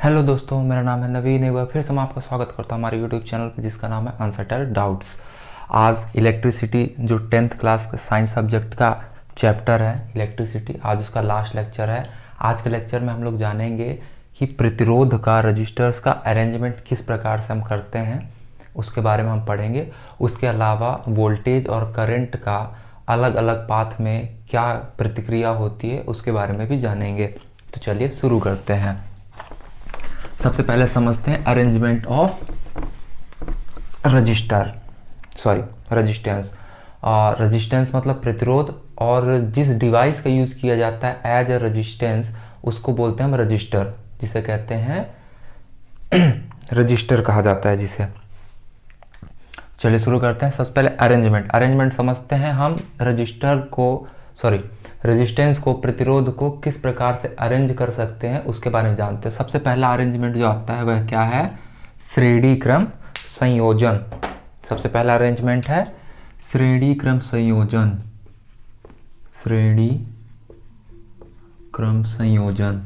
Hello दोस्तों, मेरा नाम है नवीन। एक बार फिर से मैं आपका स्वागत करता हूँ हमारे यूट्यूब चैनल पर, जिसका नाम है अनसर्टेड डाउट्स। आज इलेक्ट्रिसिटी जो 10th क्लास का साइंस सब्जेक्ट का चैप्टर है इलेक्ट्रिसिटी, आज उसका लास्ट लेक्चर है। आज के लेक्चर में हम लोग जानेंगे कि प्रतिरोध का, रजिस्टर्स का अरेंजमेंट किस प्रकार से हम करते हैं, उसके बारे में हम पढ़ेंगे। उसके अलावा वोल्टेज और करंट का अलग अलग पाथ में क्या प्रतिक्रिया होती है, उसके बारे में भी जानेंगे। तो चलिए शुरू करते हैं। सबसे पहले समझते हैं अरेंजमेंट ऑफ रेजिस्टेंस। और रेजिस्टेंस मतलब प्रतिरोध, और जिस डिवाइस का यूज़ किया जाता है एज ए रेजिस्टेंस उसको बोलते हैं हम रजिस्टर, जिसे कहते हैं रजिस्टर कहा जाता है जिसे। चलिए शुरू करते हैं। सबसे पहले अरेंजमेंट समझते हैं हम। रेजिस्टेंस को, प्रतिरोध को किस प्रकार से अरेंज कर सकते हैं उसके बारे में जानते हैं। सबसे पहला अरेंजमेंट जो आता है वह क्या है? श्रेणी क्रम संयोजन। सबसे पहला अरेंजमेंट है श्रेणी क्रम संयोजन। श्रेणी क्रम संयोजन,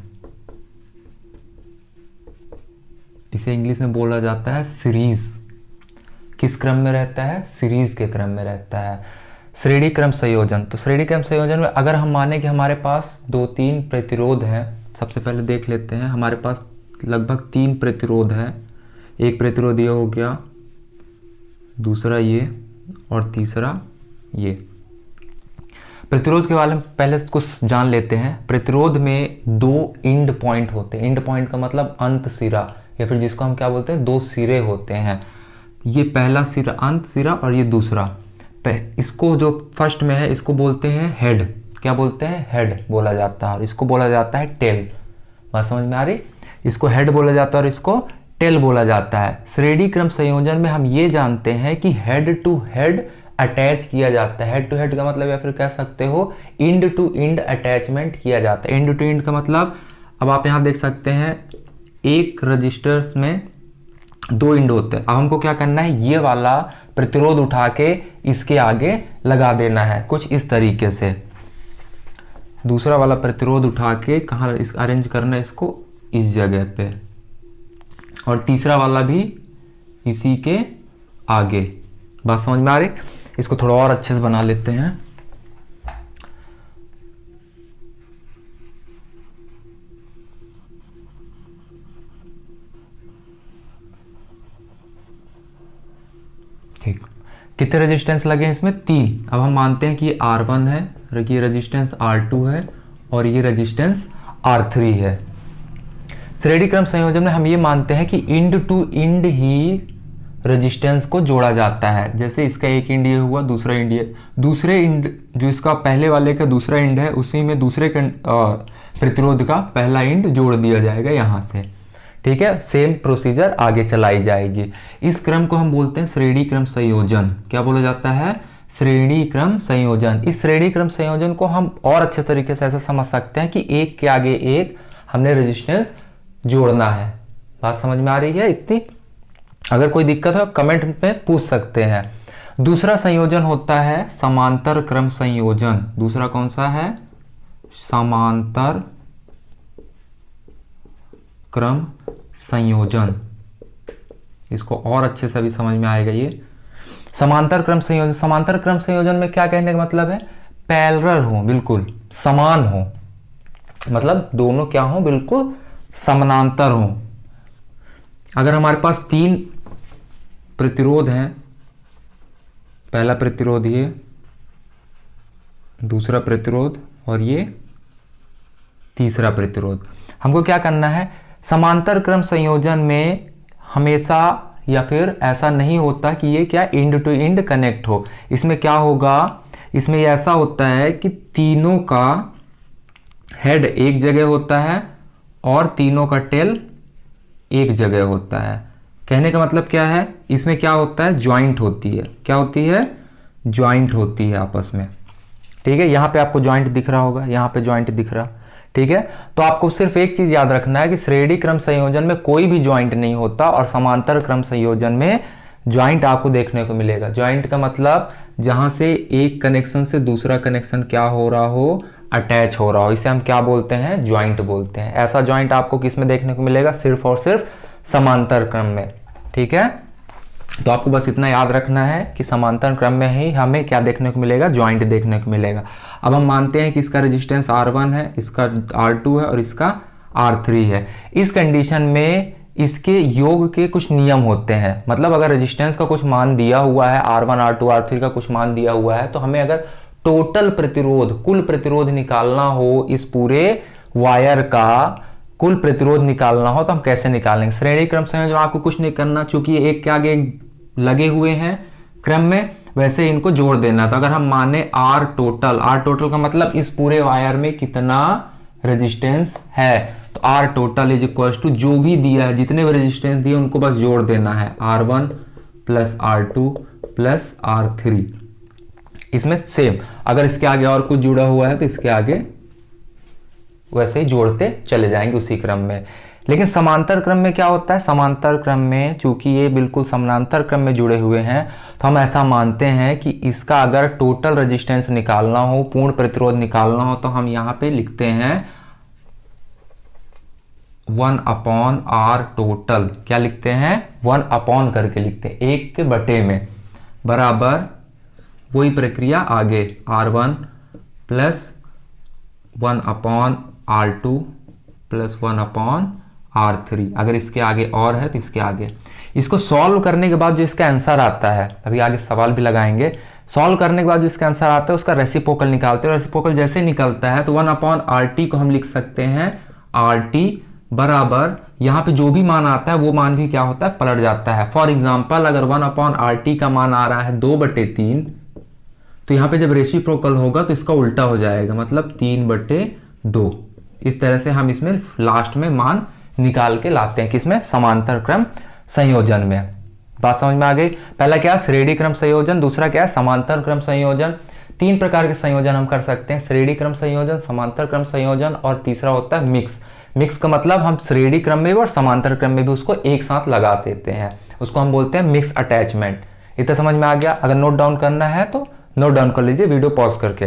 इसे इंग्लिश में बोला जाता है सीरीज। किस क्रम में रहता है? सीरीज के क्रम में रहता है श्रेणी क्रम संयोजन। तो श्रेणी क्रम संयोजन में अगर हम माने कि हमारे पास 2-3 प्रतिरोध हैं, सबसे पहले देख लेते हैं। हमारे पास लगभग 3 प्रतिरोध हैं। एक प्रतिरोध ये हो गया, दूसरा ये, और तीसरा ये। प्रतिरोध के बारे में पहले कुछ जान लेते हैं। प्रतिरोध में 2 इंड पॉइंट होते हैं। इंड पॉइंट का मतलब अंत सिरा, या फिर जिसको हम क्या बोलते हैं, 2 सिरे होते हैं। ये पहला सिरा अंत सिरा, और ये दूसरा। इसको जो फर्स्ट में है इसको बोलते हैं हेड। क्या बोलते हैं? हेड बोला जाता है। और इसको बोला जाता है टेल। बात समझ में आ रही? इसको हेड बोला जाता है और इसको टेल बोला जाता है। श्रेणी क्रम संयोजन में हम ये जानते हैं कि हेड टू हेड अटैच किया जाता है। हेड टू हेड का मतलब, या फिर कह सकते हो इंड टू इंड अटैचमेंट किया जाता है। इंड टू इंड का मतलब, अब आप यहाँ देख सकते हैं एक रजिस्टर्स में 2 इंड होते हैं। अब हमको क्या करना है, ये वाला प्रतिरोध उठा के इसके आगे लगा देना है, कुछ इस तरीके से। दूसरा वाला प्रतिरोध उठा के कहाँ अरेंज करना है, इसको इस जगह पे, और तीसरा वाला भी इसी के आगे। बात समझ में आ रही? इसको थोड़ा और अच्छे से बना लेते हैं। ठीक, कितने रेजिस्टेंस लगे हैं इसमें? 3। अब हम मानते हैं कि ये R1 है, ये रेजिस्टेंस R2 है, और ये रेजिस्टेंस R3 है। श्रेणी क्रम संयोजन में हम ये मानते हैं कि इंड टू इंड ही रेजिस्टेंस को जोड़ा जाता है। जैसे इसका एक इंड ये हुआ, दूसरा इंड ये, दूसरे इंड जो इसका पहले वाले का दूसरा इंड है, उसी में दूसरे प्रतिरोध का पहला इंड जोड़ दिया जाएगा यहाँ से। ठीक है, सेम प्रोसीजर आगे चलाई जाएगी। इस क्रम को हम बोलते हैं श्रेणी क्रम संयोजन। क्या बोला जाता है? श्रेणी क्रम संयोजन। इस श्रेणी क्रम संयोजन को हम और अच्छे तरीके से ऐसा समझ सकते हैं कि एक के आगे एक हमने रेजिस्टेंस जोड़ना है। बात समझ में आ रही है इतनी? अगर कोई दिक्कत हो कमेंट में पूछ सकते हैं। दूसरा संयोजन होता है समांतर क्रम संयोजन। दूसरा कौन सा है? समांतर क्रम संयोजन। इसको और अच्छे से भी समझ में आएगा ये समांतर क्रम संयोजन। समांतर क्रम संयोजन में क्या कहने का मतलब है? पैरेलल हो, बिल्कुल समान हो, मतलब दोनों क्या हो? बिल्कुल समानांतर हो। अगर हमारे पास 3 प्रतिरोध हैं, पहला प्रतिरोध ये, दूसरा प्रतिरोध, और ये तीसरा प्रतिरोध, हमको क्या करना है? समांतर क्रम संयोजन में हमेशा, या फिर ऐसा नहीं होता कि ये क्या इंड टू इंड कनेक्ट हो। इसमें क्या होगा? इसमें ऐसा होता है कि तीनों का हेड एक जगह होता है और तीनों का टेल एक जगह होता है। कहने का मतलब क्या है? इसमें क्या होता है? ज्वाइंट होती है। क्या होती है? ज्वाइंट होती है आपस में। ठीक है, यहाँ पे आपको ज्वाइंट दिख रहा होगा, यहाँ पे ज्वाइंट दिख रहा। ठीक है, तो आपको सिर्फ एक चीज याद रखना है कि श्रेणी क्रम संयोजन में कोई भी ज्वाइंट नहीं होता, और समांतर क्रम संयोजन में ज्वाइंट आपको देखने को मिलेगा। ज्वाइंट का मतलब जहां से एक कनेक्शन से दूसरा कनेक्शन क्या हो रहा हो, अटैच हो रहा हो, इसे हम क्या बोलते हैं, ज्वाइंट बोलते हैं। ऐसा ज्वाइंट आपको किस में देखने को मिलेगा, सिर्फ और सिर्फ समांतर क्रम में। ठीक है, तो आपको बस इतना याद रखना है कि समांतर क्रम में ही हमें क्या देखने को मिलेगा, ज्वाइंट देखने को मिलेगा। अब हम मानते हैं कि इसका रेजिस्टेंस R1 है, इसका R2 है और इसका R3 है। इस कंडीशन में इसके योग के कुछ नियम होते हैं, मतलब अगर रेजिस्टेंस का कुछ मान दिया हुआ है, R1 R2 R3 का कुछ मान दिया हुआ है, तो हमें अगर टोटल प्रतिरोध, कुल प्रतिरोध निकालना हो, इस पूरे वायर का कुल प्रतिरोध निकालना हो, तो हम कैसे निकालेंगे। श्रेणी क्रम संयोजन आपको कुछ नहीं करना, चूंकि एक के आगे लगे हुए हैं क्रम में, वैसे ही इनको जोड़ देना। तो अगर हम माने R टोटल का मतलब इस पूरे वायर में कितना रेजिस्टेंस है, तो R total is equal to जो भी दिया है, जितने भी रेजिस्टेंस दिए उनको बस जोड़ देना है, R1 plus R2 plus R3। इसमें सेम, अगर इसके आगे और कुछ जुड़ा हुआ है तो इसके आगे वैसे ही जोड़ते चले जाएंगे उसी क्रम में। लेकिन समांतर क्रम में क्या होता है, समांतर क्रम में चूंकि ये बिल्कुल समानांतर क्रम में जुड़े हुए हैं, तो हम ऐसा मानते हैं कि इसका अगर टोटल रेजिस्टेंस निकालना हो, पूर्ण प्रतिरोध निकालना हो, तो हम यहाँ पे लिखते हैं 1/R टोटल। क्या लिखते हैं, 1 करके लिखते हैं, 1 के बटे में, बराबर वही प्रक्रिया आगे, R1 plus 1/R2 plus 1/R3। अगर इसके आगे और है तो इसके आगे। इसको सॉल्व करने के बाद जो इसका आंसर आता है, अभी आगे सवाल भी लगाएंगे, सॉल्व करने के बाद जो इसका आंसर आता है उसका रेसिप्रोकल निकालते हैं। रेसिप्रोकल जैसे निकलता है तो 1/RT को हम लिख सकते हैं RT बराबर, यहाँ पे जो भी मान आता है वो मान भी क्या होता है, पलट जाता है। फॉर एग्जाम्पल अगर 1/RT का मान आ रहा है 2/3, तो यहाँ पे जब रेसिप्रोकल होगा तो इसका उल्टा हो जाएगा, मतलब 3/2। इस तरह से हम इसमें लास्ट में मान निकाल के लाते हैं, किसमें, समांतर क्रम संयोजन में। बात समझ में आ गई। पहला क्या है, श्रेणी क्रम संयोजन, दूसरा क्या है, समांतर क्रम संयोजन। 3 प्रकार के संयोजन हम कर सकते हैं, श्रेणी क्रम संयोजन, समांतर क्रम संयोजन और तीसरा होता है मिक्स। मिक्स का मतलब हम श्रेणी क्रम में भी और समांतर क्रम में भी उसको एक साथ लगा देते हैं, उसको हम बोलते हैं मिक्स अटैचमेंट। इतना समझ में आ गया। अगर नोट डाउन करना है तो नोट डाउन कर लीजिए वीडियो पॉज करके।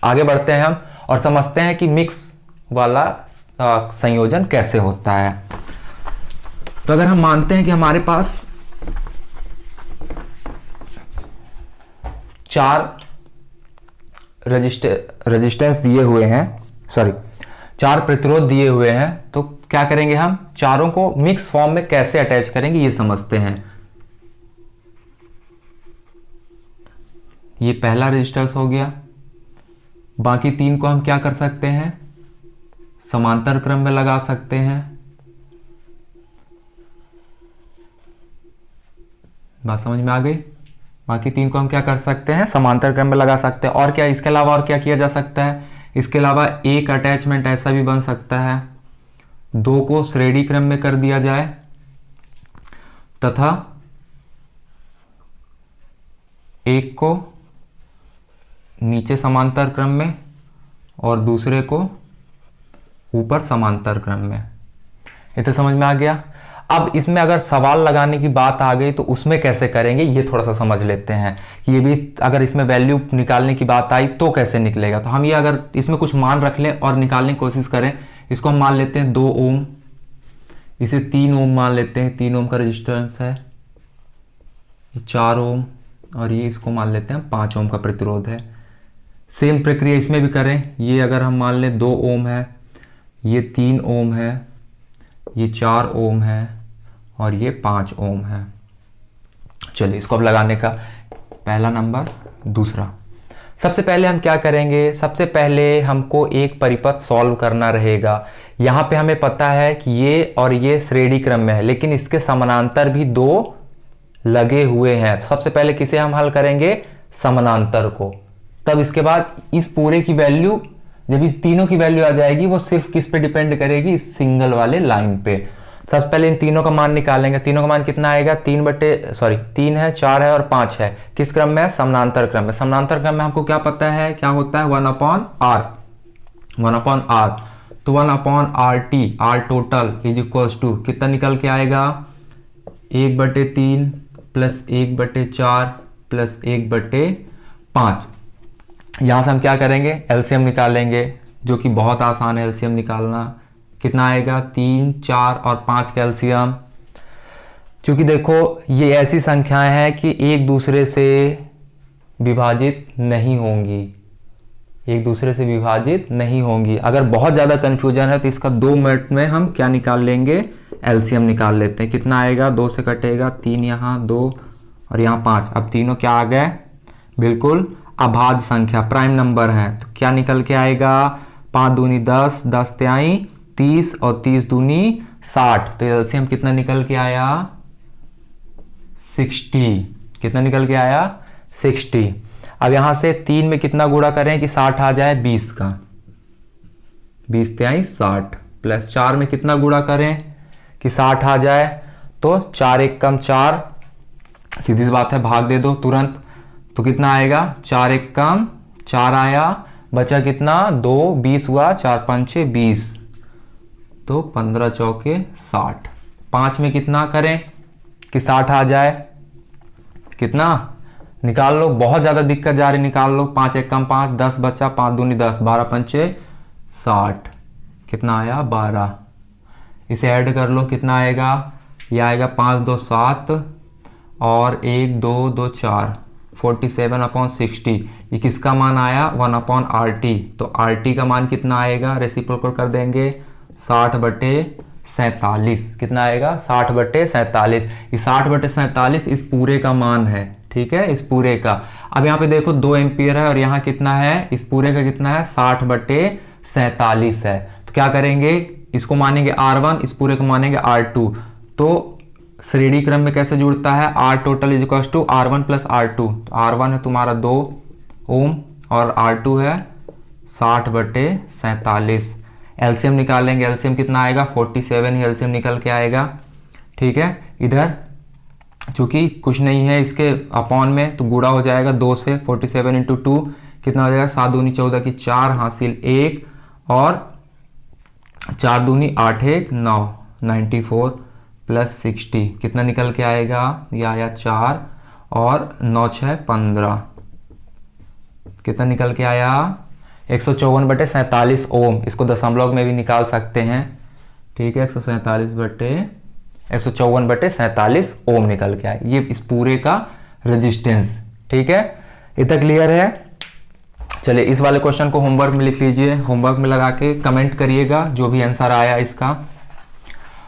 आगे बढ़ते हैं हम और समझते हैं कि मिक्स वाला संयोजन कैसे होता है। तो अगर हम मानते हैं कि हमारे पास 4 रेजिस्टेंस दिए हुए हैं, 4 प्रतिरोध दिए हुए हैं, तो क्या करेंगे, हम चारों को मिक्स फॉर्म में कैसे अटैच करेंगे ये समझते हैं। ये पहला रेजिस्टेंस हो गया, बाकी 3 को हम क्या कर सकते हैं, समांतर क्रम में लगा सकते हैं। बात समझ में आ गई। बाकी 3 को हम क्या कर सकते हैं, समांतर क्रम में लगा सकते हैं। और क्या, इसके अलावा और क्या किया जा सकता है, इसके अलावा एक अटैचमेंट ऐसा भी बन सकता है, 2 को श्रेणी क्रम में कर दिया जाए तथा 1 को नीचे समांतर क्रम में और दूसरे को ऊपर समांतर क्रम में। ये तो समझ में आ गया। अब इसमें अगर सवाल लगाने की बात आ गई तो उसमें कैसे करेंगे ये थोड़ा सा समझ लेते हैं कि ये भी अगर इसमें वैल्यू निकालने की बात आई तो कैसे निकलेगा। तो हम ये अगर इसमें कुछ मान रख लें और निकालने की कोशिश करें, इसको हम मान लेते हैं 2 ओम, इसे 3 ओम मान लेते हैं, 3 ओम का रेजिस्टेंस है, ये 4 ओम और ये इसको मान लेते हैं 5 ओम का प्रतिरोध है। सेम प्रक्रिया इसमें भी करें, ये अगर हम मान लें 2 ओम है, ये 3 ओम है, ये 4 ओम है और ये 5 ओम है। चलिए इसको अब लगाने का पहला नंबर, दूसरा। सबसे पहले हम क्या करेंगे, सबसे पहले हमको एक परिपथ सॉल्व करना रहेगा। यहाँ पे हमें पता है कि ये और ये श्रेणी क्रम में है, लेकिन इसके समानांतर भी 2 लगे हुए हैं। तो सबसे पहले किसे हम हल करेंगे, समानांतर को। तब इसके बाद इस पूरे की वैल्यू, जब इस तीनों की वैल्यू आ जाएगी, वो सिर्फ किस पे डिपेंड करेगी, इस सिंगल वाले लाइन पे। सबसे पहले इन तीनों का मान निकालेंगे। तीनों का मान कितना आएगा, 3 है, 4 है और 5 है। किस क्रम में है, समानांतर क्रम में। समानांतर क्रम में हमको क्या पता है, क्या होता है, 1/R। तो 1/RT, R total is equals to कितना निकल के आएगा, 1/3 प्लस 1/4 प्लस 1/5। यहाँ से हम क्या करेंगे, एलसीएम निकालेंगे, जो कि बहुत आसान है एलसीएम निकालना। कितना आएगा, 3, 4 और 5 का एलसीएम। क्योंकि देखो ये ऐसी संख्याएं हैं कि एक दूसरे से विभाजित नहीं होंगी, एक दूसरे से विभाजित नहीं होंगी। अगर बहुत ज़्यादा कन्फ्यूजन है तो इसका 2 मिनट में हम क्या निकाल लेंगे, एलसीएम निकाल लेते हैं। कितना आएगा, 2 से कटेगा, 3 यहाँ, 2 और यहाँ 5। अब तीनों क्या आ गए, बिल्कुल अभाज्य संख्या, प्राइम नंबर है। तो क्या निकल के आएगा, 5 दूनी 10, 10 त्याई 30 और 30 दूनी 60। तो एलसीएम कितना निकल के आया, 60। कितना निकल के आया, 60। अब यहाँ से 3 में कितना गुणा करें कि 60 आ जाए, 20 का, 20 त्याई 60, प्लस 4 में कितना गुणा करें कि 60 आ जाए, तो 4 1 कम 4, सीधी सी बात है, भाग दे दो तुरंत। तो कितना आएगा, 4 1 कम 4 आया, बचा कितना, 2, 20 हुआ, 4 5 6 20, तो 15 चौके 60। 5 में कितना करें कि 60 आ जाए, कितना निकाल लो, बहुत ज़्यादा दिक्कत जा रही, निकाल लो। 5 1 कम 5, 10 बचा, 5 दूनी 10, 12 पंचे 60, कितना आया, 12। इसे ऐड कर लो, कितना आएगा, ये आएगा 5 2 7 और 1 2 2 4, 47/60। ये किसका मान आया, 1/RT। तो RT का मान कितना आएगा, रेसिप्रोकल कर देंगे, 60/47। कितना आएगा, 60/47। ये 60/47 इस पूरे का मान है, ठीक है, इस पूरे का। अब यहाँ पे देखो 2 एम्पियर है और यहाँ कितना है, इस पूरे का कितना है, 60/47 है। तो क्या करेंगे, इसको मानेंगे R1, इस पूरे को मानेंगे R2। तो श्रेणी क्रम में कैसे जुड़ता है, R total is equal to R1 plus R2। R1 है तुम्हारा 2 ओम और R2 है 60/47। एलसीएम निकालेंगे, एलसीएम कितना आएगा, 47 ही एलसीएम निकल के आएगा, ठीक है। इधर चूंकि कुछ नहीं है इसके अपॉन में, तो गुणा हो जाएगा 2 से, 47 × 2 कितना हो जाएगा, 7 दूनी 14 की 4 हासिल 1 और 4 दूनी 8 1 9, 94 प्लस 60 कितना निकल के आएगा, ये आया 4 और 9 6 15, कितना निकल के आया, 154/47 ओम। इसको दशमलव में भी निकाल सकते हैं, ठीक है, 154/47 ओम निकल के आए। ये इस पूरे का रेजिस्टेंस, ठीक है, इतना क्लियर है। चलिए इस वाले क्वेश्चन को होमवर्क में लिख लीजिए, होमवर्क में लगा के कमेंट करिएगा जो भी आंसर आया इसका।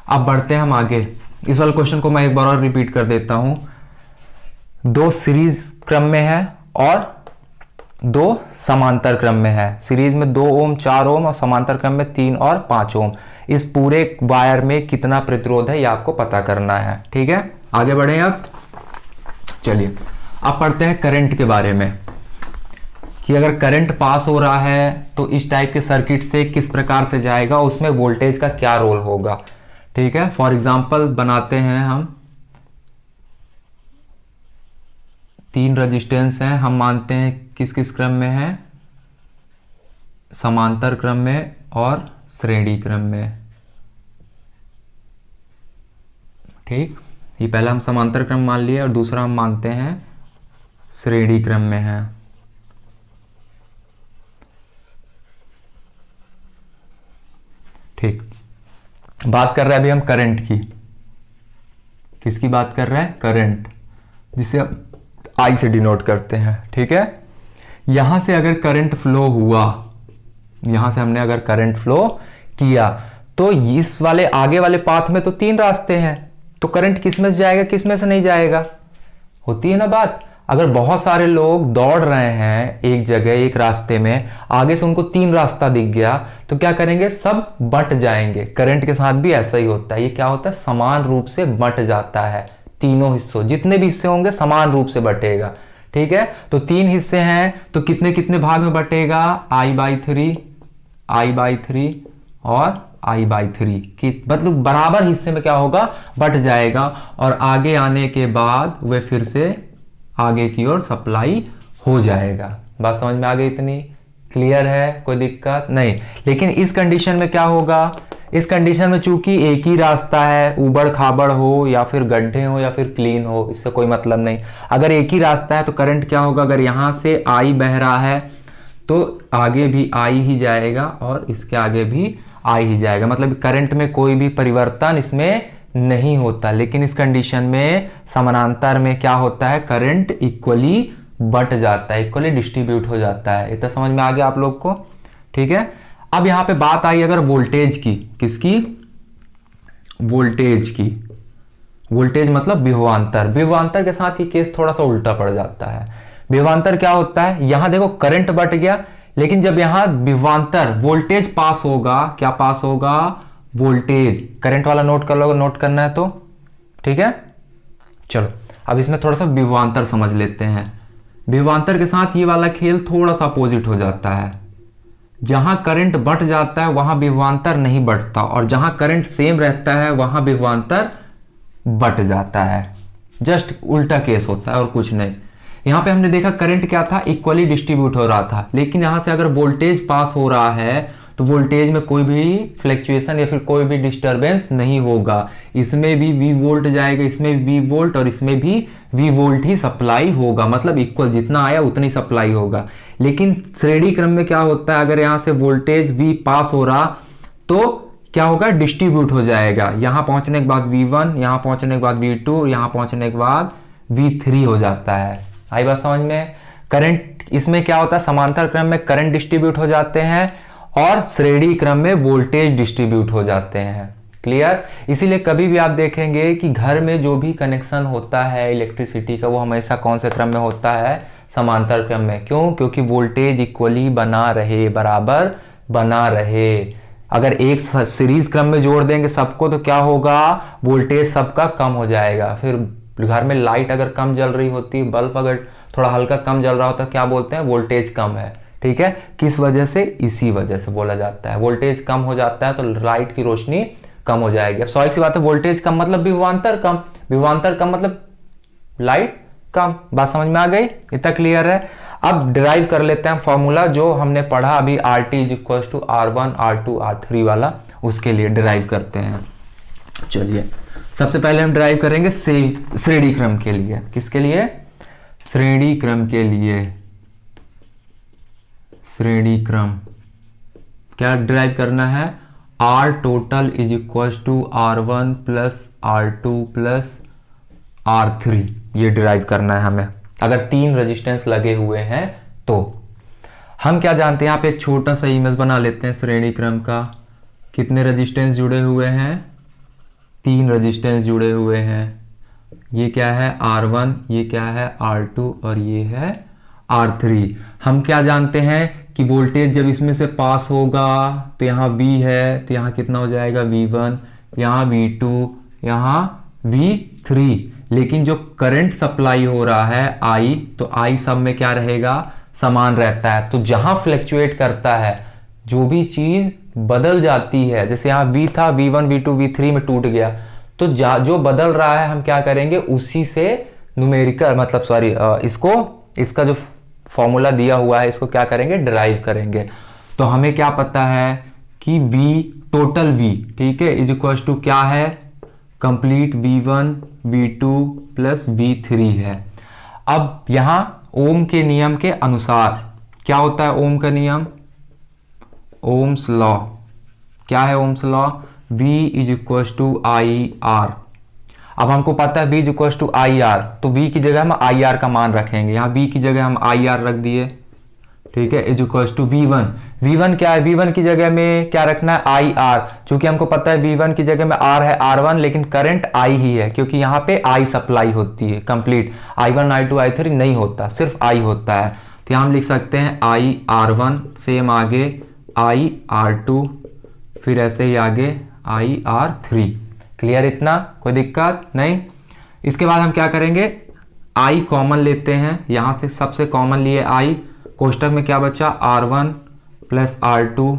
अब बढ़ते हैं हम आगे। इस वाले क्वेश्चन को मैं एक बार और रिपीट कर देता हूं। 2 सीरीज क्रम में है और 2 समांतर क्रम में है। सीरीज में 2 ओम 4 ओम और समांतर क्रम में 3 और 5 ओम। इस पूरे वायर में कितना प्रतिरोध है ये आपको पता करना है, ठीक है। आगे बढ़े अब, चलिए अब पढ़ते हैं करंट के बारे में, कि अगर करंट पास हो रहा है तो इस टाइप के सर्किट से किस प्रकार से जाएगा, उसमें वोल्टेज का क्या रोल होगा, ठीक है। फॉर एग्जांपल बनाते हैं हम, 3 रेजिस्टेंस हैं, हम मानते हैं किस किस क्रम में है, समांतर क्रम में और श्रेणी क्रम में, ठीक। ये पहला हम समांतर क्रम मान लिए और दूसरा हम मानते हैं श्रेणी क्रम में है, ठीक। बात कर रहे हैं अभी हम करंट की, किसकी बात कर रहे हैं, करंट, जिसे हम आई से डिनोट करते हैं, ठीक है। यहां से अगर करंट फ्लो हुआ, यहां से हमने अगर करंट फ्लो किया, तो इस वाले आगे वाले पाथ में तो 3 रास्ते हैं, तो करंट किस में से जाएगा, किस में से नहीं जाएगा, होती है ना बात। अगर बहुत सारे लोग दौड़ रहे हैं एक जगह एक रास्ते में, आगे से उनको 3 रास्ता दिख गया, तो क्या करेंगे, सब बंट जाएंगे। करंट के साथ भी ऐसा ही होता है, ये क्या होता है, समान रूप से बंट जाता है, तीनों हिस्सों, जितने भी हिस्से होंगे समान रूप से बटेगा, ठीक है। तो 3 हिस्से हैं तो कितने कितने भाग में बटेगा, I/3 और I/3 की, मतलब बराबर हिस्से में क्या होगा, बट जाएगा, और आगे आने के बाद वे फिर से आगे की ओर सप्लाई हो जाएगा। बात समझ में आ गई, इतनी क्लियर है, कोई दिक्कत नहीं। लेकिन इस कंडीशन में क्या होगा, इस कंडीशन में चूंकि एक ही रास्ता है, ऊबड़ खाबड़ हो या फिर गड्ढे हो या फिर क्लीन हो, इससे कोई मतलब नहीं। अगर एक ही रास्ता है तो करंट क्या होगा, अगर यहां से I बह रहा है तो आगे भी आई ही जाएगा और इसके आगे भी आई ही जाएगा, मतलब करंट में कोई भी परिवर्तन इसमें नहीं होता। लेकिन इस कंडीशन में समानांतर में क्या होता है, करंट इक्वली बट जाता है, इक्वली डिस्ट्रीब्यूट हो जाता है। इतना समझ में आ गया आप लोग को? ठीक है। अब यहां पे बात आई अगर वोल्टेज की, किसकी? वोल्टेज की। वोल्टेज मतलब विभवांतर। विभवांतर के साथ ये केस थोड़ा सा उल्टा पड़ जाता है। विभवांतर क्या होता है, यहां देखो करंट बट गया, लेकिन जब यहां विभवांतर वोल्टेज पास होगा, क्या पास होगा? वोल्टेज। करंट वाला नोट कर लो, नोट करना है तो, ठीक है। चलो अब इसमें थोड़ा सा विभवांतर समझ लेते हैं। विभवांतर के साथ ये वाला खेल थोड़ा सा अपोजिट हो जाता है। जहां करंट बढ़ जाता है वहां विभवांतर नहीं बढ़ता, और जहां करंट सेम रहता है वहां विभवांतर बढ़ जाता है। जस्ट उल्टा केस होता है और कुछ नहीं। यहां पे हमने देखा करंट क्या था, इक्वली डिस्ट्रीब्यूट हो रहा था, लेकिन यहां से अगर वोल्टेज पास हो रहा है तो वोल्टेज में कोई भी फ्लक्चुएशन या फिर कोई भी डिस्टरबेंस नहीं होगा। इसमें भी V वोल्ट जाएगा, इसमें भी V वोल्ट, और इसमें भी V वोल्ट ही सप्लाई होगा, मतलब इक्वल जितना आया उतनी सप्लाई होगा। लेकिन श्रेणी क्रम में क्या होता है, अगर यहां से वोल्टेज V पास हो रहा तो क्या होगा, डिस्ट्रीब्यूट हो जाएगा। यहां पहुंचने के बाद V1, यहां पहुंचने के बाद V2, यहां पहुंचने के बाद V3 हो जाता है। आई बात समझ में? करंट इसमें क्या होता है, समांतर क्रम में करंट डिस्ट्रीब्यूट हो जाते हैं और श्रेणी क्रम में वोल्टेज डिस्ट्रीब्यूट हो जाते हैं। क्लियर? इसीलिए कभी भी आप देखेंगे कि घर में जो भी कनेक्शन होता है इलेक्ट्रिसिटी का, वो हमेशा कौन से क्रम में होता है, समांतर क्रम में। क्यों? क्योंकि वोल्टेज इक्वली बना रहे, बराबर बना रहे। अगर एक सीरीज क्रम में जोड़ देंगे सबको तो क्या होगा, वोल्टेज सबका कम हो जाएगा। फिर घर में लाइट अगर कम जल रही होती, बल्ब अगर थोड़ा हल्का कम जल रहा होता, क्या बोलते हैं, वोल्टेज कम है। ठीक है, किस वजह से? इसी वजह से बोला जाता है। वोल्टेज कम हो जाता है तो लाइट की रोशनी कम हो जाएगी। अब स्वाभाविक सी बात है, वोल्टेज कम मतलब विभवांतर कम, विभवांतर कम मतलब लाइट कम। बात समझ में आ गई? इतना क्लियर है? अब डिराइव कर लेते हैं फॉर्मूला जो हमने पढ़ा अभी, RT = R1 R2 R3 वाला, उसके लिए डिराइव करते हैं। चलिए सबसे पहले हम डिराइव करेंगे श्रेणी क्रम के लिए। किसके लिए? श्रेणी क्रम के लिए। श्रेणी क्रम क्या डिराइव करना है, R total = R1 + R2 + R3, ये डिराइव करना है हमें। अगर 3 रेजिस्टेंस लगे हुए हैं तो हम क्या जानते हैं, यहाँ पे एक छोटा सा इमेज बना लेते हैं श्रेणी क्रम का। कितने रेजिस्टेंस जुड़े हुए हैं? 3 रेजिस्टेंस जुड़े हुए हैं। ये क्या है, R1, ये क्या है, R2, और ये है R3। हम क्या जानते हैं कि वोल्टेज जब इसमें से पास होगा तो यहाँ V है, तो यहाँ कितना हो जाएगा, V1, यहाँ V2, यहाँ V3। लेकिन जो करंट सप्लाई हो रहा है I, तो I सब में क्या रहेगा, समान रहता है। तो जहां फ्लक्चुएट करता है, जो भी चीज बदल जाती है, जैसे यहाँ V था, V1 V2 V3 में टूट गया, तो जो बदल रहा है हम क्या करेंगे, उसी से न्यूमेरिकल मतलब इसका जो फॉर्मूला दिया हुआ है इसको क्या करेंगे, डिराइव करेंगे। तो हमें क्या पता है कि टोटल V, ठीक है, = क्या है, कंप्लीट V1 V2 + V3 है। अब यहां ओम के नियम के अनुसार क्या होता है, ओम का नियम, ओम्स लॉ। क्या है ओम्स लॉ? V = IR। अब हमको पता है V = IR, तो V की जगह हम IR का मान रखेंगे। यहाँ V की जगह हम IR रख दिए, ठीक है, = V1। V1 क्या है, V1 की जगह में क्या रखना है, IR। चूंकि हमको पता है V1 की जगह में R है, R1, लेकिन करंट I ही है, क्योंकि यहाँ पे I सप्लाई होती है कंप्लीट, I1 I2 I3 नहीं होता, सिर्फ I होता है। तो यहाँ हम लिख सकते हैं IR1, सेम आगे IR2, फिर ऐसे ही आगे IR3। क्लियर? इतना कोई दिक्कत नहीं। इसके बाद हम क्या करेंगे, I कॉमन लेते हैं, यहाँ से सबसे कॉमन लिए I, कोष्टक में क्या बचा, R1 + R2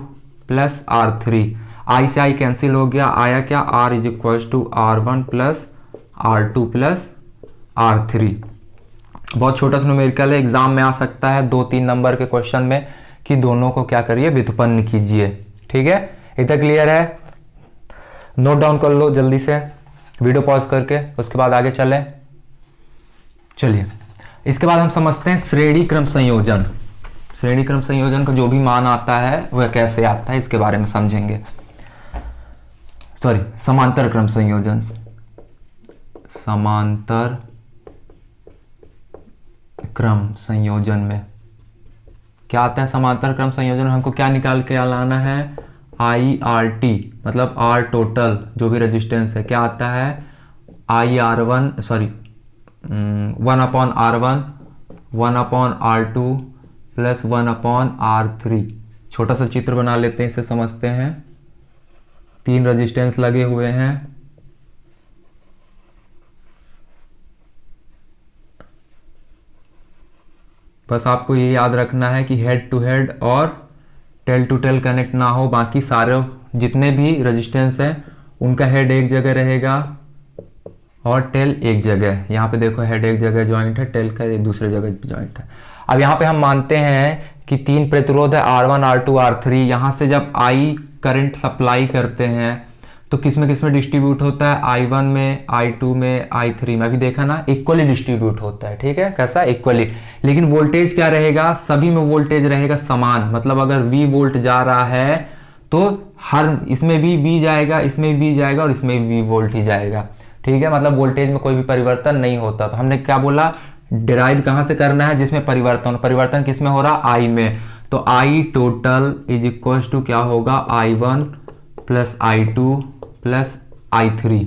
+ R3। I से I कैंसिल हो गया, आया क्या, R = R1 + R2 + R3। बहुत छोटा सा न्यूमेरिकल है, एग्जाम में आ सकता है 2-3 नंबर के क्वेश्चन में, कि दोनों को क्या करिए, व्युत्पन्न कीजिए। ठीक है, इतना क्लियर है? नोट डाउन कर लो जल्दी से, वीडियो पॉज करके, उसके बाद आगे चलें। चलिए इसके बाद हम समझते हैं श्रेणी क्रम संयोजन। श्रेणी क्रम संयोजन का जो भी मान आता है वह कैसे आता है इसके बारे में समझेंगे। सॉरी, समांतर क्रम संयोजन। समांतर क्रम संयोजन में क्या आता है? समांतर क्रम संयोजन में हमको क्या निकाल के लाना है? IRT, मतलब R टोटल जो भी रेजिस्टेंस है, क्या आता है? IR1 sorry 1/R1 1/R2 plus 1/R3। छोटा सा चित्र बना लेते हैं, इसे समझते हैं। 3 रेजिस्टेंस लगे हुए हैं, बस आपको ये याद रखना है कि हेड टू हेड और टेल टू टेल कनेक्ट ना हो। बाकी सारे जितने भी रेजिस्टेंस हैं उनका हेड एक जगह रहेगा और टेल एक जगह। यहाँ पे देखो हेड एक जगह ज्वाइंट है, टेल का एक दूसरे जगह ज्वाइंट है। अब यहाँ पे हम मानते हैं कि 3 प्रतिरोध है R1 R2 R3। यहाँ से जब I करंट सप्लाई करते हैं तो किस में डिस्ट्रीब्यूट होता है? I1 में, I2 में, I3 में। अभी देखा ना, इक्वली डिस्ट्रीब्यूट होता है। ठीक है, कैसा? इक्वली। लेकिन वोल्टेज क्या रहेगा? सभी में वोल्टेज रहेगा समान। मतलब अगर V वोल्ट जा रहा है तो हर इसमें भी V जाएगा, इसमें भी जाएगा और इसमें भी वोल्ट ही जाएगा। ठीक है, मतलब वोल्टेज में कोई भी परिवर्तन नहीं होता। तो हमने क्या बोला? डिराइव कहाँ से करना है? जिसमें परिवर्तन किस में हो रहा? I में। तो I total is equal to क्या होगा? I1 plus I2 plus I3।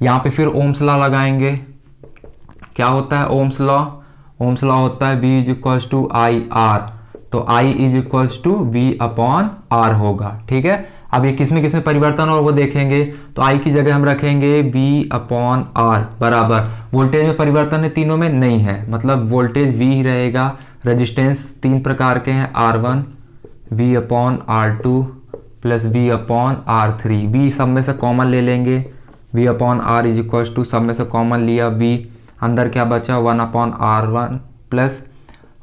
यहाँ पे फिर ओम्स लॉ लगाएंगे। क्या होता है ओम्स लॉ? ओम्स लॉ होता है V is equal to IR। तो I is equal to V/R होगा। ठीक है, अब ये किस में परिवर्तन हो वो देखेंगे। तो I की जगह हम रखेंगे V/R बराबर। वोल्टेज में परिवर्तन है तीनों में? नहीं है, मतलब वोल्टेज V ही रहेगा। रेजिस्टेंस 3 प्रकार के हैं, R1 V/R2 plus V/R3। V सब में से कॉमन ले लेंगे, V/R इज इक्वल टू सब में से कॉमन लिया V, अंदर क्या बचा? 1/R1 plus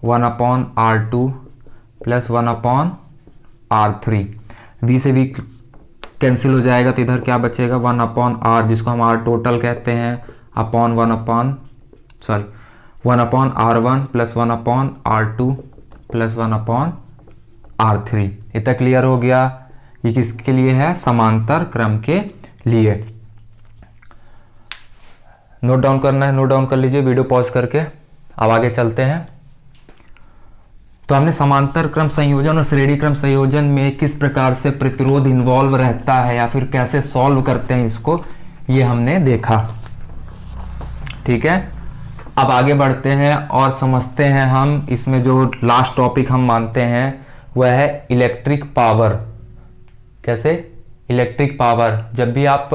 1/R2 plus 1/R3। V से V कैंसिल हो जाएगा तो इधर क्या बचेगा? 1/R जिसको हम R टोटल कहते हैं upon 1/R1 plus 1/R2 plus 1/R3। इतना क्लियर हो गया? ये किसके लिए है? समांतर क्रम के लिए। नोट डाउन करना है, नोट डाउन कर लीजिए वीडियो पॉज करके। अब आगे चलते हैं। तो हमने समांतर क्रम संयोजन और श्रेणी क्रम संयोजन में किस प्रकार से प्रतिरोध इन्वॉल्व रहता है या फिर कैसे सॉल्व करते हैं इसको, ये हमने देखा। ठीक है, अब आगे बढ़ते हैं और समझते हैं हम इसमें जो लास्ट टॉपिक हम मानते हैं वह है इलेक्ट्रिक पावर। कैसे? Electric power. जब भी आप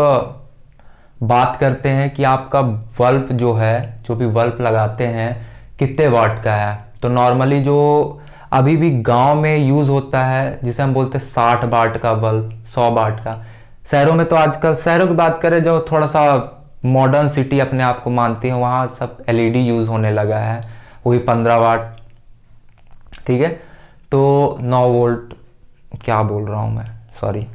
बात करते हैं कि आपका बल्ब जो है, जो भी बल्ब लगाते हैं कितने वाट का है, तो नॉर्मली जो अभी भी गांव में यूज़ होता है जिसे हम बोलते हैं 60 वाट का बल्ब, 100 वाट का। शहरों में तो आजकल, शहरों की बात करें जो थोड़ा सा मॉडर्न सिटी अपने आप को मानती है, वहाँ सब LED यूज़ होने लगा है, वो भी 15 वाट। ठीक है, तो 9 वोल्ट, क्या बोल रहा हूँ मैं, सॉरी।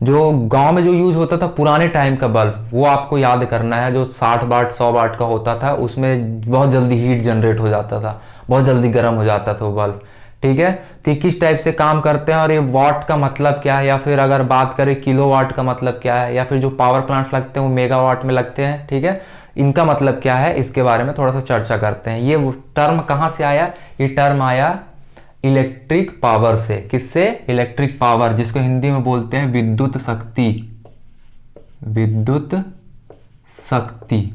जो गांव में जो यूज होता था पुराने टाइम का बल्ब, वो आपको याद करना है। जो 60 वाट 100 वाट का होता था उसमें बहुत जल्दी हीट जनरेट हो जाता था, बहुत जल्दी गर्म हो जाता था वो बल्ब। ठीक है, तो ये किस टाइप से काम करते हैं और ये वाट का मतलब क्या है, या फिर अगर बात करें किलो वाट का मतलब क्या है, या फिर जो पावर प्लांट्स लगते हैं वो मेगावाट में लगते हैं। ठीक है, इनका मतलब क्या है, इसके बारे में थोड़ा सा चर्चा करते हैं। ये टर्म कहाँ से आया? ये टर्म आया इलेक्ट्रिक पावर से। किससे? इलेक्ट्रिक पावर, जिसको हिंदी में बोलते हैं विद्युत शक्ति। विद्युत शक्ति।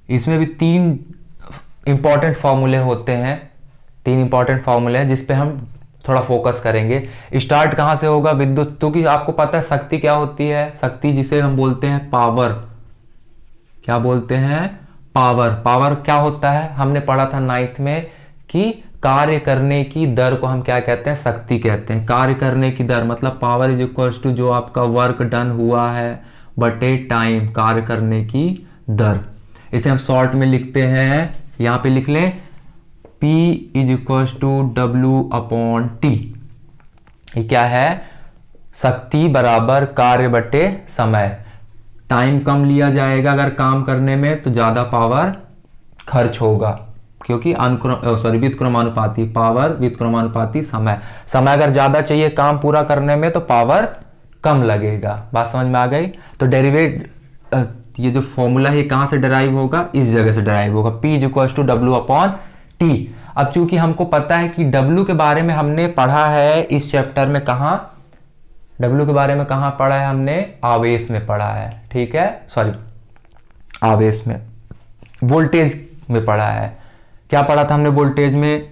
इसमें भी 3 इंपॉर्टेंट फॉर्मूले होते हैं, 3 इंपॉर्टेंट फॉर्मूले हैं जिस पे हम थोड़ा फोकस करेंगे। स्टार्ट कहाँ से होगा? विद्युत, क्योंकि आपको पता है शक्ति क्या होती है। शक्ति जिसे हम बोलते हैं पावर। क्या बोलते हैं? पावर। पावर क्या होता है? हमने पढ़ा था 9th में कि कार्य करने की दर को हम क्या कहते हैं? शक्ति कहते हैं। कार्य करने की दर मतलब पावर इज इक्वल्स टू जो आपका वर्क डन हुआ है बटे टाइम, कार्य करने की दर। इसे हम शॉर्ट में लिखते हैं, यहाँ पे लिख लें P is equals to W/T। ये क्या है? शक्ति बराबर कार्य बटे समय। टाइम कम लिया जाएगा अगर काम करने में, तो ज़्यादा पावर खर्च होगा। क्योंकि व्युत्क्रमानुपाती, पावर व्युत्क्रमानुपाती समय। समय अगर ज़्यादा चाहिए काम पूरा करने में तो पावर कम लगेगा। बात समझ में आ गई। तो ये जो फॉर्मूला है कहाँ से डिराइव होगा, इस जगह से डिराइव होगा, P = W/T। अब चूंकि हमको पता है कि W के बारे में हमने पढ़ा है इस चैप्टर में, कहाँ W के बारे में कहाँ पढ़ा है हमने, आवेश में पढ़ा है, ठीक है, सॉरी आवेश में, वोल्टेज में पढ़ा है। क्या पढ़ा था हमने वोल्टेज में,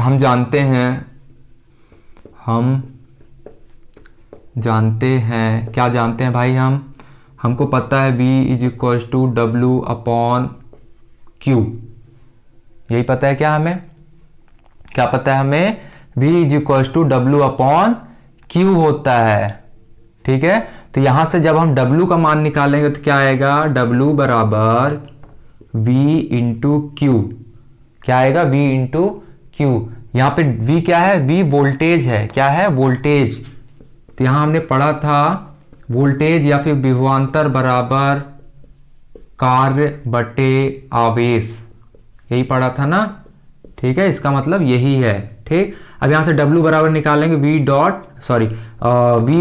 हम जानते हैं क्या जानते हैं भाई, हमको पता है V = W/Q। यही पता है क्या हमें, क्या पता है हमें, V = W/Q होता है, ठीक है। तो यहां से जब हम W का मान निकालेंगे तो क्या आएगा, W = V × Q। क्या आएगा, V × Q। यहाँ पे V क्या है, V वोल्टेज है, क्या है, वोल्टेज। तो यहाँ हमने पढ़ा था वोल्टेज या फिर विभवांतर बराबर कार्य बटे आवेश, यही पढ़ा था ना, ठीक है, इसका मतलब यही है, ठीक। अब यहाँ से W बराबर निकालेंगे V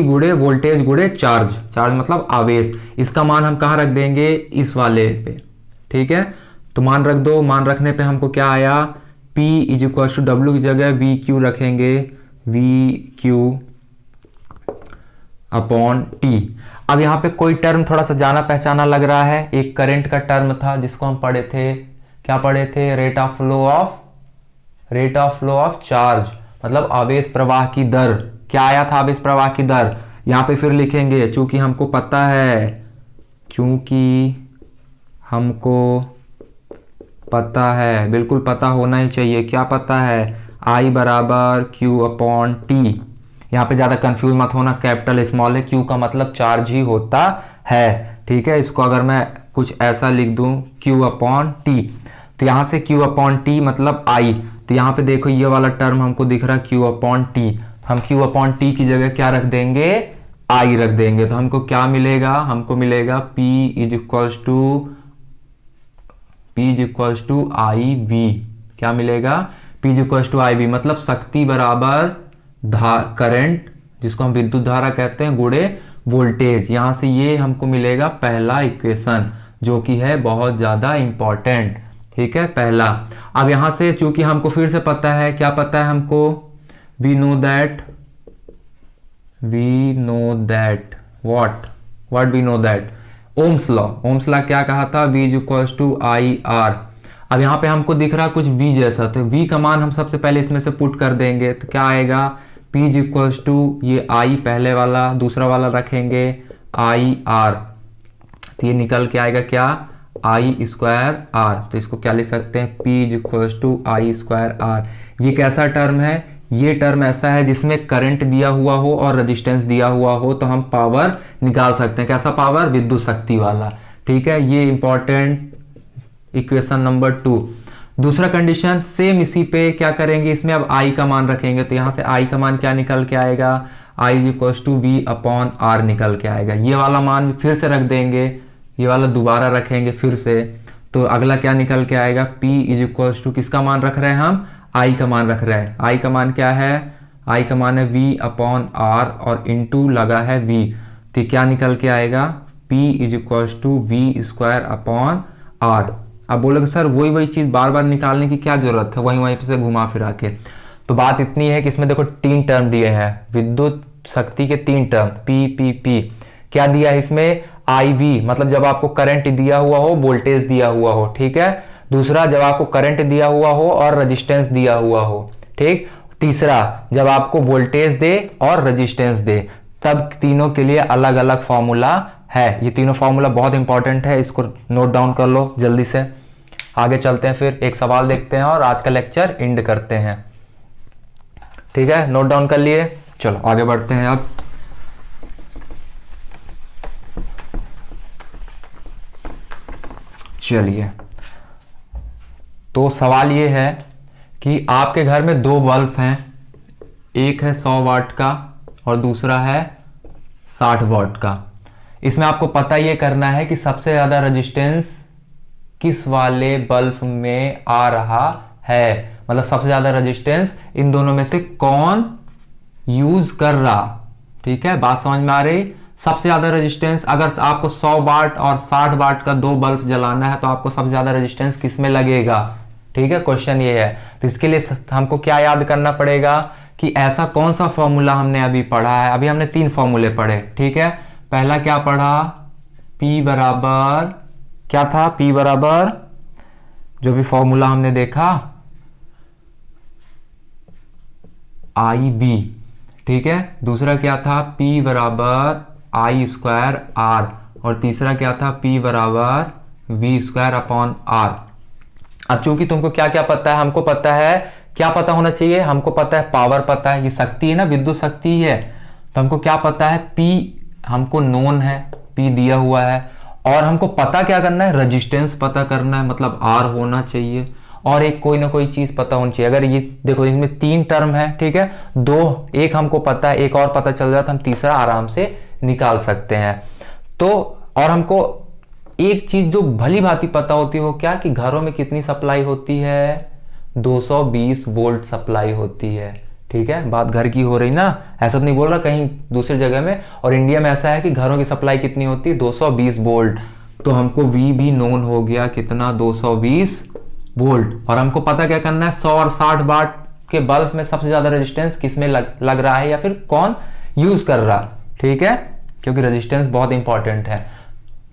गुणे वोल्टेज गुणे चार्ज, चार्ज मतलब आवेश। इसका मान हम कहाँ रख देंगे, इस वाले पे, ठीक है। तो मान रख दो, मान रखने पे हमको क्या आया, P = W की जगह VQ रखेंगे, VQ/T। अब यहाँ पे कोई टर्म थोड़ा सा जाना पहचाना लग रहा है, एक करंट का टर्म था जिसको हम पढ़े थे, क्या पढ़े थे, rate of flow of charge, मतलब आवेश प्रवाह की दर। क्या आया था, आवेश प्रवाह की दर। यहाँ पे फिर लिखेंगे, चूंकि हमको पता है, बिल्कुल पता होना ही चाहिए, क्या पता है, I = Q/T। यहाँ पे ज़्यादा कंफ्यूज मत होना, कैपिटल स्मॉल है, Q का मतलब चार्ज ही होता है, ठीक है। इसको अगर मैं कुछ ऐसा लिख दूँ Q/T, तो यहाँ से Q/T मतलब I। तो यहाँ पे देखो ये वाला टर्म हमको दिख रहा है Q/T, हम Q/T की जगह क्या रख देंगे, I रख देंगे। तो हमको क्या मिलेगा, हमको मिलेगा P = IV। क्या मिलेगा, P = IV मतलब शक्ति बराबर करंट, जिसको हम विद्युत धारा कहते हैं, गुणे वोल्टेज। यहाँ से ये हमको मिलेगा पहला इक्वेशन, जो कि है बहुत ज़्यादा इंपॉर्टेंट, ठीक है, पहला। अब यहाँ से चूंकि हमको फिर से पता है, क्या पता है हमको, we know that Ohm's law क्या कहा था, V = IR। अब यहाँ पे हमको दिख रहा कुछ V जैसा, तो V का मान हम सबसे पहले इसमें से पुट कर देंगे, तो क्या आएगा, P = ये I पहले वाला, दूसरा वाला रखेंगे IR, तो ये निकल के आएगा क्या, I²R। तो इसको क्या लिख सकते हैं, P = I²R। ये कैसा टर्म है, ये टर्म ऐसा है जिसमें करंट दिया हुआ हो और रेजिस्टेंस दिया हुआ हो, तो हम पावर निकाल सकते हैं। कैसा पावर, विद्युत शक्ति वाला, ठीक है। ये इंपॉर्टेंट इक्वेशन नंबर 2। दूसरा कंडीशन सेम, इसी पे क्या करेंगे, इसमें अब I का मान रखेंगे, तो यहाँ से I का मान क्या निकल के आएगा, I = V/R निकल के आएगा। ये वाला मान फिर से रख देंगे, ये वाला दोबारा रखेंगे फिर से, तो अगला क्या निकल के आएगा, P = किसका मान रख रहे हैं हम, I का मान रख रहे हैं। I का मान क्या है, I का मान है V/R और इंटू लगा है V, तो क्या निकल के आएगा, P = V²/R। अब बोलोगे सर वही चीज़ बार बार निकालने की क्या ज़रूरत है, वहीं से घुमा फिरा के। तो बात इतनी है कि इसमें देखो 3 टर्म दिए हैं, विद्युत शक्ति के 3 टर्म, P। क्या दिया है इसमें, IV मतलब जब आपको करंट दिया हुआ हो, वोल्टेज दिया हुआ हो, ठीक है। दूसरा जब आपको करंट दिया हुआ हो और रेजिस्टेंस दिया हुआ हो, ठीक। तीसरा जब आपको वोल्टेज दे और रेजिस्टेंस दे, तब तीनों के लिए अलग अलग फॉर्मूला है। ये तीनों फॉर्मूला बहुत इंपॉर्टेंट है, इसको नोट डाउन कर लो जल्दी से। आगे चलते हैं, फिर एक सवाल देखते हैं और आज का लेक्चर एंड करते हैं, ठीक है। नोट डाउन कर लिए, चलो आगे बढ़ते हैं। अब चलिए, तो सवाल ये है कि आपके घर में 2 बल्ब हैं, एक है 100 वाट का और दूसरा है 60 वाट का। इसमें आपको पता ये करना है कि सबसे ज़्यादा रेजिस्टेंस किस वाले बल्ब में आ रहा है, मतलब सबसे ज्यादा रेजिस्टेंस इन दोनों में से कौन यूज कर रहा। ठीक है, बात समझ में आ रही। सबसे ज्यादा रेजिस्टेंस, अगर आपको 100 वाट और 60 वाट का 2 बल्ब जलाना है तो आपको सबसे ज्यादा रेजिस्टेंस किस में लगेगा। ठीक है, क्वेश्चन ये है। तो इसके लिए हमको क्या याद करना पड़ेगा कि ऐसा कौन सा फॉर्मूला हमने अभी पढ़ा है। अभी हमने 3 फॉर्मूले पढ़े। ठीक है, पहला क्या पढ़ा, P बराबर क्या था, P बराबर जो भी फॉर्मूला हमने देखा IB। ठीक है, दूसरा क्या था, P बराबर I स्क्वायर R, और तीसरा क्या था, P बराबर V स्क्वायर अपॉन R। अब चूंकि तुमको क्या क्या पता है, हमको पता है, क्या पता होना चाहिए, हमको पता है पावर पता है, ये शक्ति है ना, विद्युत शक्ति है। तो हमको क्या पता है, P हमको नोन है, P दिया हुआ है, और हमको पता क्या करना है, रेजिस्टेंस पता करना है, मतलब R होना चाहिए, और एक कोई ना कोई चीज पता होनी चाहिए। अगर ये देखो इसमें 3 टर्म है, ठीक है, 2 एक हमको पता है, एक और पता चल जाए तो हम तीसरा आराम से निकाल सकते हैं। तो और हमको एक चीज जो भली भांति पता होती है वो क्या, कि घरों में कितनी सप्लाई होती है, 220 वोल्ट सप्लाई होती है। ठीक है, बात घर की हो रही ना, ऐसा तो नहीं बोल रहा कहीं दूसरी जगह में। और इंडिया में ऐसा है कि घरों की सप्लाई कितनी होती है, 220 वोल्ट। तो हमको V भी नोन हो गया, कितना, 220 वोल्ट। और हमको पता क्या करना है, 100 और 60 वाट के बल्ब में सबसे ज्यादा रेजिस्टेंस किसमें लग रहा है, या फिर कौन यूज कर रहा। ठीक है, क्योंकि रेजिस्टेंस बहुत इंपॉर्टेंट है।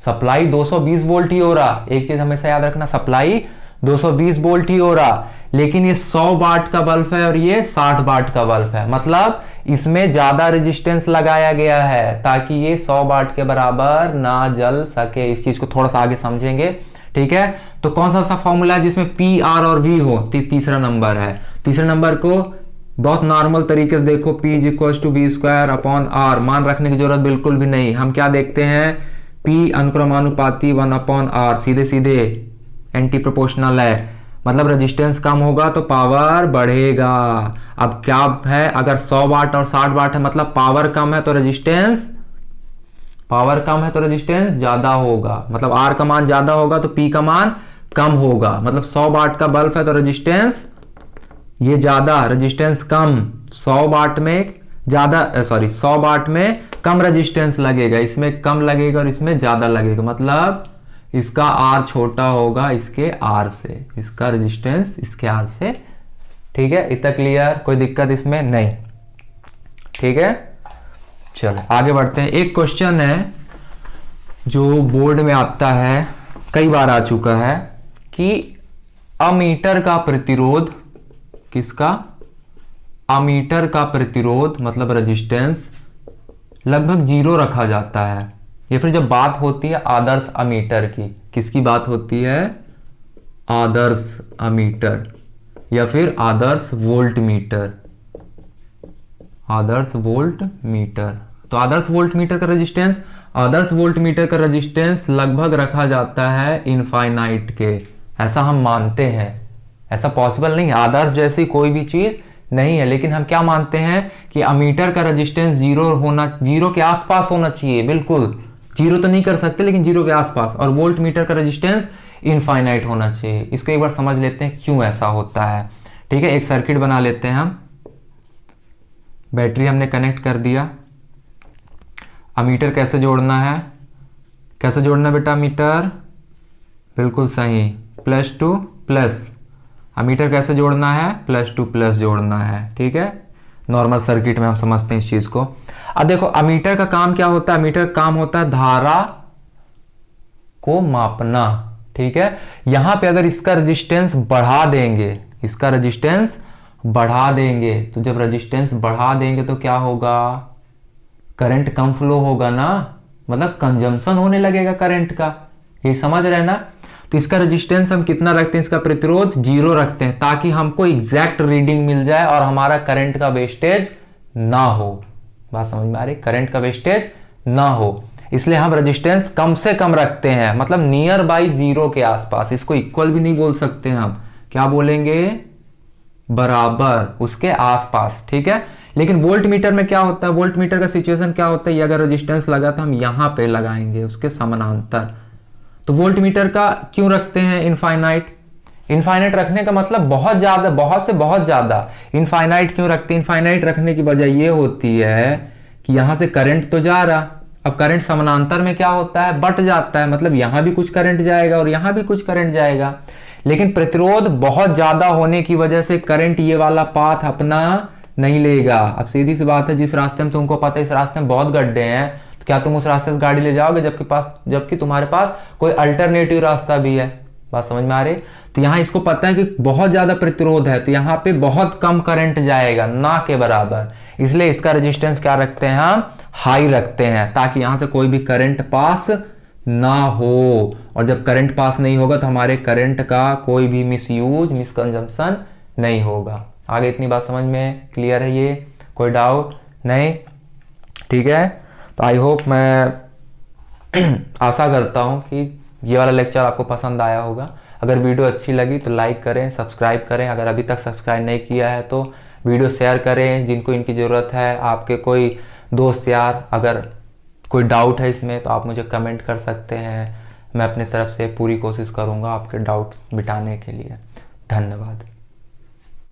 सप्लाई 220 वोल्ट ही हो रहा, एक चीज हमेशा याद रखना, सप्लाई 220 वोल्ट ही हो रहा, लेकिन ये 100 वाट का बल्ब है और ये 60 वाट का बल्ब है, मतलब इसमें ज्यादा रेजिस्टेंस लगाया गया है ताकि ये 100 वाट के बराबर ना जल सके। इस चीज को थोड़ा सा आगे समझेंगे। ठीक है, तो कौन सा फॉर्मूला है जिसमें P, R और V हो, तीसरा नंबर है। तीसरे नंबर को बहुत नॉर्मल तरीके से देखो, P is equal to V square upon R, मान रखने की जरूरत बिल्कुल भी नहीं। हम क्या देखते हैं, P अनुक्रमानुपाती 1 अपॉन R, सीधे सीधे एंटी प्रोपोर्शनल है, मतलब रेजिस्टेंस कम होगा तो पावर बढ़ेगा। अब क्या है, अगर 100 वाट और 60 वाट है, मतलब पावर कम है तो रेजिस्टेंस ज्यादा होगा, मतलब R का मान ज्यादा होगा तो P का मान कम होगा। मतलब 100 वाट का बल्ब है तो रेजिस्टेंस ये ज्यादा, रेजिस्टेंस कम, 100 वाट में ज्यादा, 100 वाट में कम रेजिस्टेंस लगेगा, इसमें कम लगेगा और इसमें ज्यादा लगेगा, मतलब इसका R छोटा होगा इसके R से, इसका रेजिस्टेंस इसके R से। ठीक है, इतना क्लियर, कोई दिक्कत इसमें नहीं। ठीक है, चलो आगे बढ़ते हैं। एक क्वेश्चन है जो बोर्ड में आता है, कई बार आ चुका है, कि अमीटर का प्रतिरोध, किसका, अमीटर का प्रतिरोध मतलब रेजिस्टेंस लगभग 0 रखा जाता है। या फिर जब बात होती है आदर्श अमीटर की, किसकी बात होती है, आदर्श अमीटर या फिर आदर्श वोल्ट मीटर, आदर्श वोल्ट मीटर। तो आदर्श वोल्ट मीटर का रेजिस्टेंस, आदर्श वोल्ट मीटर का रेजिस्टेंस लगभग रखा जाता है इनफाइनाइट के, ऐसा हम मानते हैं। ऐसा पॉसिबल नहीं है, आदर्श जैसी कोई भी चीज नहीं है, लेकिन हम क्या मानते हैं कि अमीटर का रेजिस्टेंस 0 के आसपास होना चाहिए, बिल्कुल 0 तो नहीं कर सकते लेकिन 0 के आसपास, और वोल्ट मीटर का रेजिस्टेंस इनफाइनाइट होना चाहिए। इसको एक बार समझ लेते हैं क्यों ऐसा होता है। ठीक है, एक सर्किट बना लेते हैं हम, बैटरी हमने कनेक्ट कर दिया, अमीटर कैसे जोड़ना है, कैसे जोड़ना बेटा मीटर, बिल्कुल सही, प्लस टू प्लस, अमीटर कैसे जोड़ना है, प्लस टू प्लस जोड़ना है। ठीक है, नॉर्मल सर्किट में हम समझते हैं इस चीज को। अब देखो अमीटर का काम क्या होता है, अमीटर का काम होता है धारा को मापना। ठीक है, यहां पे अगर इसका रेजिस्टेंस बढ़ा देंगे, इसका रेजिस्टेंस बढ़ा देंगे, तो जब रेजिस्टेंस बढ़ा देंगे तो क्या होगा, करंट कम फ्लो होगा ना, मतलब कंजम्पशन होने लगेगा करंट का, ये समझ रहे हैं ना। तो इसका रेजिस्टेंस हम कितना रखते हैं, इसका प्रतिरोध 0 रखते हैं ताकि हमको एग्जैक्ट रीडिंग मिल जाए और हमारा करंट का वेस्टेज ना हो। बात समझ में आ रही, करंट का वेस्टेज ना हो, इसलिए हम रेजिस्टेंस कम से कम रखते हैं, मतलब नियर बाई 0 के आसपास। इसको इक्वल भी नहीं बोल सकते हम, क्या बोलेंगे, बराबर, उसके आसपास। ठीक है, लेकिन वोल्ट मीटर में क्या होता है, वोल्ट मीटर का सिचुएशन क्या होता है, ये अगर रेजिस्टेंस लगा तो हम यहां पे लगाएंगे उसके समानांतर, तो वोल्ट मीटर का क्यों रखते हैं इनफाइनाइट? इनफाइनाइट रखने का मतलब बहुत ज़्यादा, बहुत से बहुत ज़्यादा। इनफाइनाइट क्यों रखते हैं? इनफाइनाइट रखने की वजह ये होती है कि यहाँ से करंट तो जा रहा, अब करंट समानांतर में क्या होता है, बट जाता है, मतलब यहाँ भी कुछ करंट जाएगा और यहाँ भी कुछ करंट जाएगा। लेकिन प्रतिरोध बहुत ज़्यादा होने की वजह से करंट ये वाला पाथ अपना नहीं लेगा। अब सीधी सी बात है, जिस रास्ते में तुमको पता है इस रास्ते में बहुत गड्ढे हैं, तो क्या तुम उस रास्ते से गाड़ी ले जाओगे जबकि तुम्हारे पास कोई अल्टरनेटिव रास्ता भी है? बात समझ में आ रही? तो यहाँ इसको पता है कि बहुत ज़्यादा प्रतिरोध है, तो यहाँ पे बहुत कम करंट जाएगा, ना के बराबर। इसलिए इसका रेजिस्टेंस क्या रखते हैं हम? हाई रखते हैं, ताकि यहाँ से कोई भी करंट पास ना हो। और जब करंट पास नहीं होगा तो हमारे करंट का कोई भी मिसकंजम्पशन नहीं होगा। आगे इतनी बात समझ में क्लियर है? ये कोई डाउट नहीं? ठीक है, तो आई होप, मैं आशा करता हूँ कि ये वाला लेक्चर आपको पसंद आया होगा। अगर वीडियो अच्छी लगी तो लाइक करें, सब्सक्राइब करें। अगर अभी तक सब्सक्राइब नहीं किया है तो वीडियो शेयर करें जिनको इनकी ज़रूरत है। आपके कोई दोस्त यार अगर कोई डाउट है इसमें तो आप मुझे कमेंट कर सकते हैं। मैं अपनी तरफ से पूरी कोशिश करूँगा आपके डाउट मिटाने के लिए। धन्यवाद।